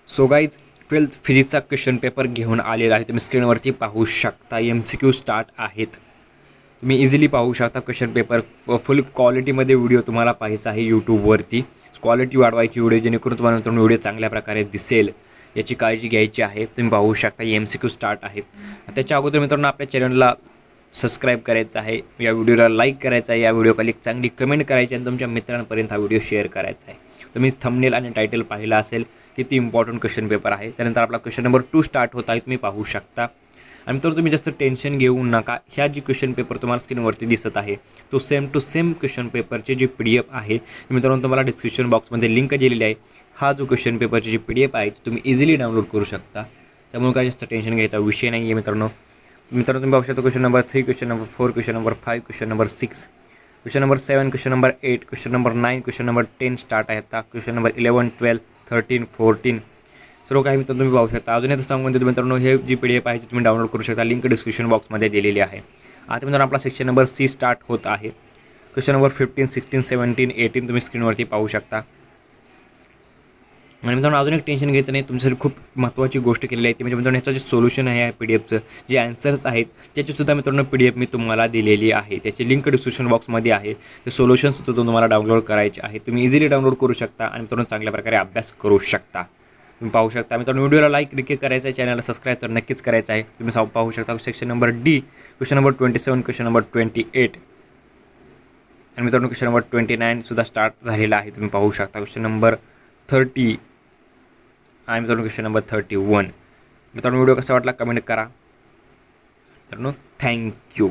So guys 12th फिजिक्सचा question paper घेऊन आलेला आहे. तुम्ही स्क्रीनवरती पाहू शकता. MCQ स्टार्ट आहेत. तुम्ही इझिली पाहू शकता क्वेश्चन पेपर. फुल क्वालिटीमध्ये व्हिडिओ तुम्हाला पाहायचा आहे यूट्यूबवरती. क्वालिटी वाढवायची व्हिडिओ, जेणेकरून तुम्हाला नंतर व्हिडिओ चांगल्या प्रकारे दिसेल याची काळजी घ्यायची आहे. तुम्ही पाहू शकता MCQ स्टार्ट आहेत. त्याच्या अगोदर मित्रांनो आपल्या चॅनलला सबस्क्राईब करायचं आहे, या व्हिडिओला लाईक करायचं आहे, या व्हिडिओखाली एक चांगली कमेंट करायची आणि तुमच्या मित्रांपर्यंत हा व्हिडिओ शेअर करायचा आहे. तुम्ही थंबनेल आणि टायटल पाहिला असेल किती इम्पॉर्टंट क्वेश्चन पेपर आहे. त्यानंतर आपला क्वेश्चन नंबर 2 स्टार्ट होत आहे, तुम्ही पाहू शकता. आणि तर तुम्ही जास्त टेन्शन घेऊ नका. ह्या जी क्वेश्चन पेपर तुम्हाला स्क्रीनवरती दिसत आहे तो सेम टू सेम क्वेश्चन पेपरचे जी PDF आहे मित्रांनो तुम्हाला डिस्क्रिप्शन बॉक्समध्ये लिंक दिलेली आहे. हा जो क्वेश्चन पेपरची जी PDF आहे ती तुम्ही इझिली डाउनलोड करू शकता. त्यामुळे काय जास्त टेन्शन घ्यायचा विषय नाही आहे मित्रांनो. तुम्ही पाहू शकता question number 3, question number 4, question number 5, question number 6, question number 7, question number 8, question number 9, question number 10 start आहे. आता क्वेश्चन नंबर 11, 12, 13, 14 सर्व काही मित्रांनो तुम्ही पाहू शकता. अजून एक सांगून देतो मित्रांनो, हे जी PDF आहे ती तुम्ही डाउनलोड करू शकता. लिंक डिस्क्रिप्शन बॉक्समध्ये दिलेली आहे. आता मित्रांनो आपला सेक्शन नंबर C स्टार्ट होत आहे. क्वेश्चन नंबर 15, 16, 17, 18 तुम्ही स्क्रीनवरती पाहू शकता. आणि मित्रांनो अजून एक टेन्शन घ्यायचं नाही. तुमच्यासाठी खूप महत्त्वाची गोष्ट केलेली आहे ती म्हणजे मित्रांनो ह्याचं जे सोल्युशन आहे PDFचं, जे आन्सर्स आहेत त्याचीसुद्धा मित्रांनो PDF मी तुम्हाला दिलेली आहे. त्याची लिंक डिस्क्रिप्शन बॉक्समध्ये आहे. ते सोल्युशनसुद्धा तुम्हाला डाउनलोड करायचे आहे. तुम्ही इझिली डाउनलोड करू शकता आणि मित्रांनो चांगल्या प्रकारे अभ्यास करू शकता. तुम्ही पाहू शकता मित्रांनो. व्हिडिओला लाईक नक्की करायचं आहे, चॅनलला सबस्क्राईब तर नक्कीच करायचं आहे. तुम्ही पाहू शकता section number D, question number 27, question number 28 आणि मित्रांनो क्वेश्चन नंबर 29 सुद्धा स्टार्ट झालेला आहे. तुम्ही पाहू शकता क्वेश्चन नंबर 30 आणि मित्रांनो क्वेश्चन नंबर 31. मित्रांनो व्हिडिओ कसा वाटला कमेंट करा. मित्रांनो थँक्यू.